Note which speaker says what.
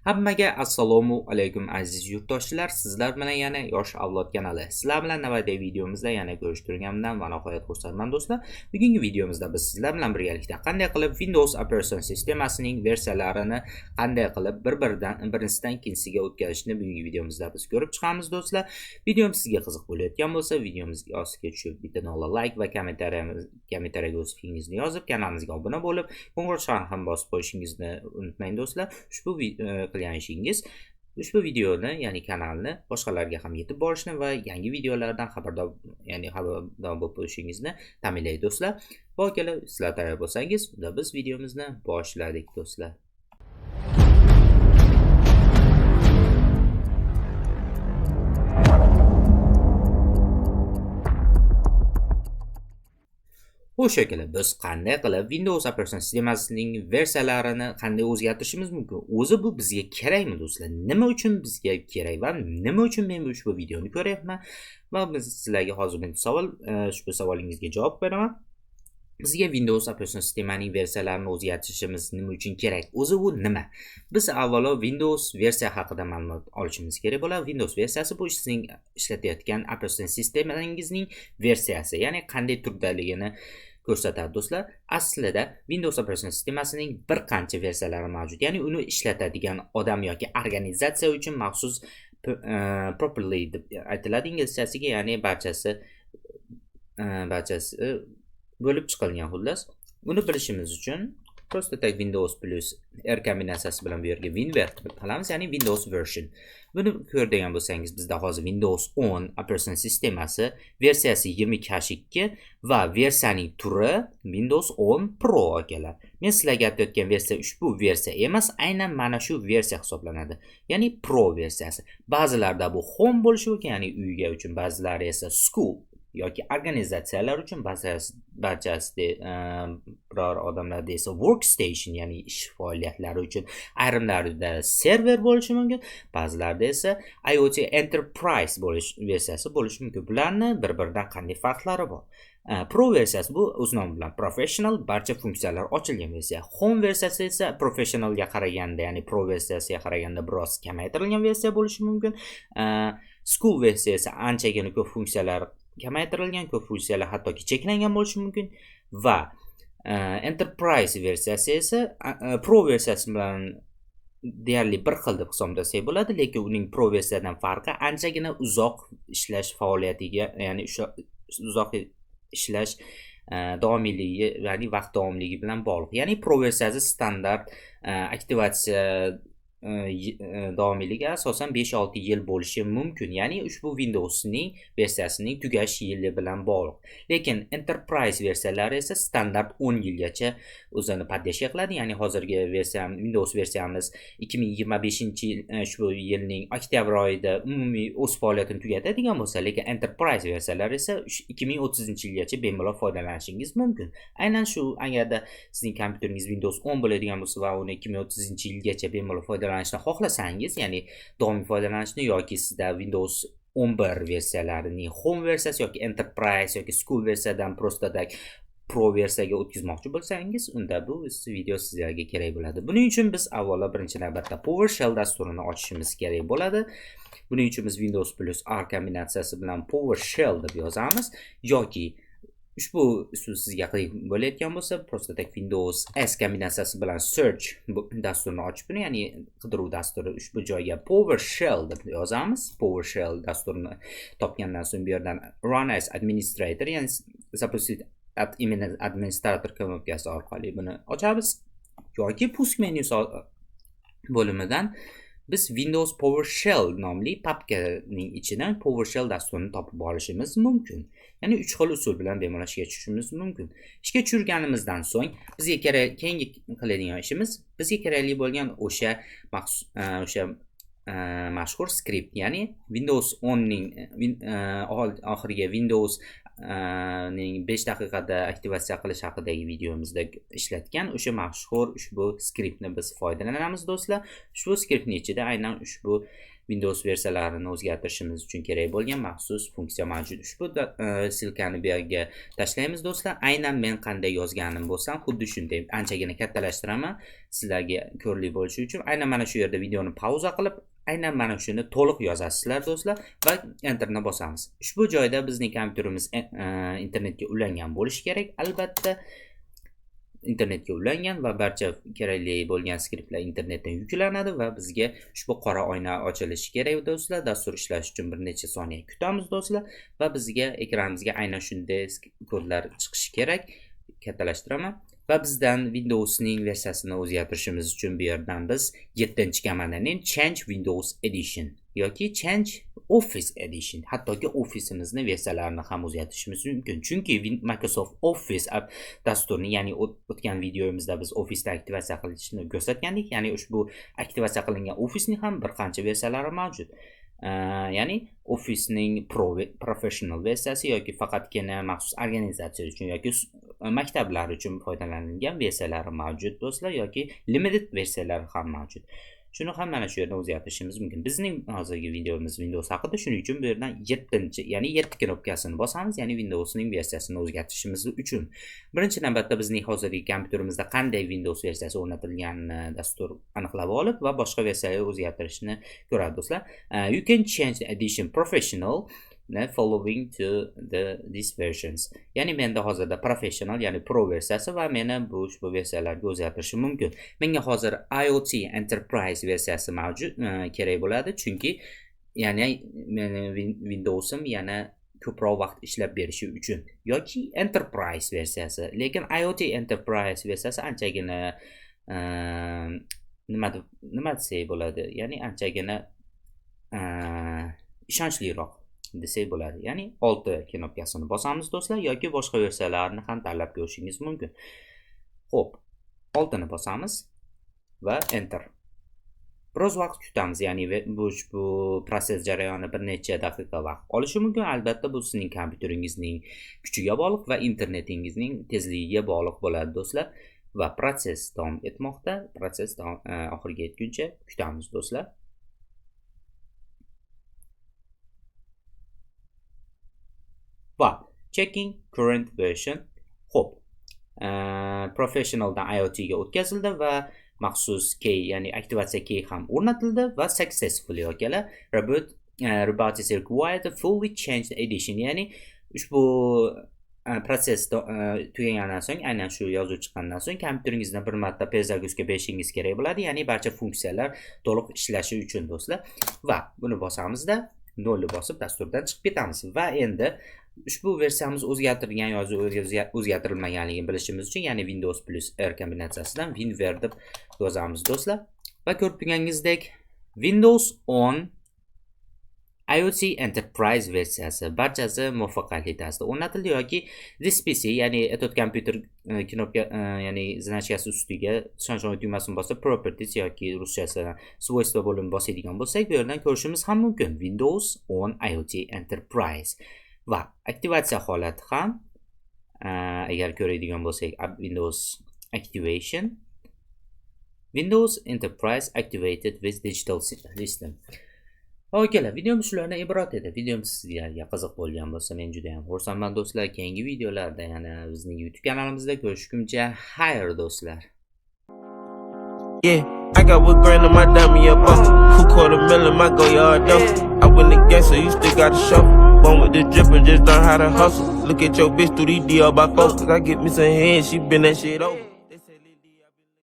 Speaker 1: Hammaga assalomu alaykum aziz yurtdoshlar. Sizlar bilan yana Yosh avlod kanali. Sizlar bilan navbatdagi videomizda yana ko'rishtirganimdan va nihoyat xursandman do'stlar. Bugungi videomizda biz sizlar bilan birgalikda qanday qilib Windows operatsion sistemasining versiyalarini qanday qilib birisidan ikkinchisiga o'tkazishni bugungi videomizda biz ko'rib chiqamiz do'stlar. Videomiz sizga qiziq bo'layotgan bo'lsa, videomizga ostiga tushib bitta nola like va kommentariyaga o'z fikringizni yozib, kanalimizga obuna bo'lib, qo'ng'iroqchani ham bosib qo'yishingizni unutmang do'stlar. Ushbu videoni, ya'ni kanalni boshqalarga ham yetib borishni va yangi videolardan xabardor bo'lib bo'lishingizni ta'minlaydi do'stlar. Va akalar, sizlar tayyor bo'lsangiz, unda biz videomizni boshladik do'stlar. Xo'sh akalar, biz qanday qilib Windows operatsion sistemasining versiyalarini qanday o'zgartirishimiz mumkin? O'zi bu bizga kerakmi do'stlar? Nima uchun bizga kerak va nima uchun men ushbu videoni ko'ryapman? Va biz sizlarga hozir ushbu savolingizga javob beraman. Bizga Windows operatsion sistemaning versiyalarini o'zgartirishimiz nima uchun kerak? O'zi bu nima? Biz avvalo Windows versiya haqida ma'lumot olishimiz kerak bo'ladi. Windows versiyasi bu sizning ishlatayotgan operatsion sistemangizning versiyasi, ya'ni qanday turdaligini ko'rsatadi do'stlar. Aslida Windows operatsion sistemasining bir qancha versiyalari mavjud. Ya'ni uni ishlatadigan odam yoki organizatsiya uchun maxsus properly deb aytiladi inglizchasiga, ya'ni barchasi bo'lib chiqilgan xullas. Buni bilishimiz uchun просто tak Windows plus R kombinatsiyasi bilan bu yerga WinVer qilamiz, ya'ni Windows version. Buni ko'radigan bo'lsangiz, bizda hozir Windows 10 operatsion sistemasi versiyasi 20-2 va versiyaning turi Windows 10 Pro akalar. Men sizlarga aytayotgan versiya ushbu versiya emas, aynan mana shu versiya hisoblanadi. Ya'ni Pro versiyasi. Ba'zilarda bu home bo'lishi mumkin, ya'ni uyga uchun, ba'zilari esa school yoki organizatsiyalar uchun, barchasida biror odamlarda esa workstation, ya'ni ish faoliyatlari uchun, ayrimlarida server bo'lishi mumkin, ba'zilarda esa IoT enterprise versiyasi bo'lishi mumkin. Bularni bir-biridan qanday farqlari bor? Pro versiyasi bu o'z nomi bilan professional, barcha funksiyalar ochilgan versiya. Home versiyasi esa professionalga qaraganda, ya'ni Pro versiyasiga qaraganda biroz kamaytirilgan versiya bo'lishi mumkin. School versiyasi esa anchagina ko'p funksiyalar kamaytirilgan, ko'p funksiyalar hattoki cheklangan bo'lishi mumkin va enterprise versiyasi esa Pro versiyasi bilan deyarli bir xil deb hisoblasak bo'ladi, lekin uning Pro versiyadan farqi anchagina uzoq ishlash faoliyatiga, ya'ni uzoq ishlash davomiyligi, ya'ni vaqt davomligi bilan bog'liq. Ya'ni Pro versiyasi standart aktivatsiya davomiyligi asosan 5-6 yil bo'lishi mumkin. Ya'ni ushbu Windowsning versiyasining tugash yili bilan bog'liq. Lekin Enterprise versiyalari esa standart 10 yilgacha o'zini podдержка qiladi. Ya'ni hozirgi Windows versiyamiz 2025-yil shu yilning oktyabr oyida umumiy o'z faoliyatini tugatadigan bo'lsa, lekin Enterprise versiyalari esa 2030-yilgacha bemalol foydalanishingiz mumkin. Aynan shu, agarda sizning kompyuteringiz Windows 10 bo'ladigan bo'lsa va uni 2030-yilgacha bemalol foydalanishni xohlasangiz, ya'ni doimiy foydalanishni, yoki sizda Windows 11 versiyalarining Home versiyasi yoki Enterprise yoki School versiyadan prostadak Pro versiyaga o'tkazmoqchi bo'lsangiz, unda bu video sizlarga kerak bo'ladi. Buning uchun biz avvalo birinchi navbatda PowerShell dasturini ochishimiz kerak bo'ladi. Buning uchun biz Windows plus R kombinatsiyasi bilan PowerShell deb yozamiz, yoki ushbu sizga qiyin bo'layotgan bo'lsa, prosta tak Windows S kombinatsiyasi bilan Search dasturini ochib, ya'ni qidiruv dasturi, ushbu joyga PowerShell deb yozamiz. PowerShell dasturini topgandan so'ng bu yerdan Run as Administrator, ya'ni zapustit administrator knopkasi orqali buni ochamiz, yoki Pusk menyusi bo'limidan biz Windows PowerShell nomli papkaning ichidan PowerShell dasturini topib olishimiz mumkin. Ya'ni 3 xil usul bilan bemalol ishga tushishimiz mumkin. Ishga tushirganimizdan so'ng bizga keyingi qiladigan ishimiz, bizga kerakli bo'lgan o'sha mashhur skript, ya'ni Windows 10 ning oxiriga Windows ning 5 daqiqada aktivatsiya qilish haqidagi videomizda ishlatgan o'sha mashhur ushbu skriptni biz foydalanamiz do'stlar. Ushbu skriptning ichida aynan ushbu Windows versiyalarini o'zgartirishimiz uchun kerak bo'lgan maxsus funksiya mavjud. Ushbu silkani bu yerga tashlaymiz do'stlar. Aynan men qanday yozganim bo'lsam, xuddi shunday anchagina kattalashtiraman sizlarga ko'rlik bo'lishi uchun. Aynan mana shu yerda videoni pauza qilib, aynan mana shuni to'liq yozasizlar do'stlar va enterni bosamiz. Ushbu joyda bizning kompyuterimiz internetga ulangan bo'lishi kerak. Albatta internetga ulangan va barcha kerakli bo'lgan skriptlar internetdan yuklanadi va bizga ushbu qora oyna ochilishi kerak do'stlar. Dastur ishlash uchun bir necha soniya kutamiz do'stlar va bizga ekranimizga aynan shunday kodlar chiqishi kerak. Kattalashtiraman. Va bizdan Windowsning versiyasini o'zgartirishimiz uchun bu yerdan biz 7-komandaning Change Windows Edition yoki Change Office Edition, hattoki ofisimizni versiyalarini ham o'zgartirishimiz mumkin. Chunki Microsoft Office dasturini, ya'ni o'tgan videomizda biz Office'da aktivatsiya qilishni ko'rsatgandik. Ya'ni ushbu aktivatsiya qilingan Office'ning ham bir qancha versiyalari mavjud. Ya'ni Office'ning Professional versiyasi yoki faqatgina maxsus organizatsiya uchun yoki maktablar uchun foydalanilgan versiyalari mavjud do'stlar, yoki limited versiyalari ham mavjud. Shuni ham mana shu yerdan o'zgartirishimiz mumkin. Bizning hozirgi videomiz Windows haqida, shuning uchun bu yerdan 7, ya'ni 7 knopkasini bosamiz, ya'ni Windowsning versiyasini o'zgartirishimiz uchun. Birinchi navbatda bizning hozirgi kompyuterimizda qanday Windows versiyasi o'rnatilganini dastur aniqlab olib va boshqa versiyaga o'zgartirishni ko'radi do'stlar. You can change the edition professional following to these versions. Ya'ni menda hozirda professional, ya'ni pro versiyasi va meni bu ushbu versiyalarga o'zgartirishim mumkin. Menga hozir IoT Enterprise versiyasi mavjud kerak bo'ladi, chunki ya'ni meni Windows'im yana ko'proq vaqt ishlab berishi uchun, yoki Enterprise versiyasi. Lekin IoT Enterprise versiyasi anchagina nima desak bo'ladi? Ya'ni anchagina ishonchliroq desak bo'ladi. Ya'ni 6 knopkasini bosamiz do'stlar, yoki boshqa versiyalarni ham tanlab ko'rishingiz mumkin. Xo'p, 6 ni bosamiz va enter. Biroz vaqt kutamiz, ya'ni bu proses jarayoni bir necha daqiqa vaqt olishi mumkin. Albatta bu sizning kompyuteringizning kuchiga bog'liq va internetingizning tezligiga bog'liq bo'ladi do'stlar. Va proses davom etmoqda. Proses oxiriga yetguncha kutamiz do'stlar. Va checking current version. Xo'p, professionaldan IoT ga o'tkazildi va maxsus key, ya'ni aktivatsiya key ham o'rnatildi va successfully yo'qala. Reboot is required to fully change the edition. Ya'ni ushbu proses tugagandan so'ng, aynan shu yozuv chiqqandan so'ng kompyuteringizdan bir marta перезагрузка berishingiz kerak bo'ladi, ya'ni barcha funksiyalar to'liq ishlashi uchun do'stlar. Va buni bosamizda 0 ni bosib dasturdan chiqib ketamiz va endi ushbu versiyamiz o'zgartirilgan yoki o'zgartirilmaganligini bilishimiz uchun, ya'ni Windows plus R kombinatsiyasidan WinVer deb yozamiz do'stlar. Va ko'rib turganingizdek Windows 10 IoT Enterprise versiyasi barchasi muvaffaqiyatli tarzda o'rnatildi, yoki this PC, ya'ni этот kompyuter knopka, ya'ni znachkasi ustiga change tugmasini bosib properties yoki ruschasi свойства bo'limi bosadigan bo'lsak, bu yerdan ko'rishimiz ham mumkin. Windows 10 IoT Enterprise. Va aktivatsiya holati ham agar ko'radigan bo'lsak, Windows Activation, Windows Enterprise activated with digital system. Okeylar, videom shulardan iborat edi. Videom sizlarga qiziq bo'lgan bo'lsa, men juda ham xursandman do'stlar. Keyingi videolarda yana bizning YouTube kanalimizda ko'rishguncha xayr do'stlar.
Speaker 2: Yeah, I got what grand in my diamond up off. $250,000 my go yard though. I win the game, so you still got to show. Born with the drip and just learn how to hustle. Look at your bitch through these DL by 4, cause I get me some head, she been that shit over.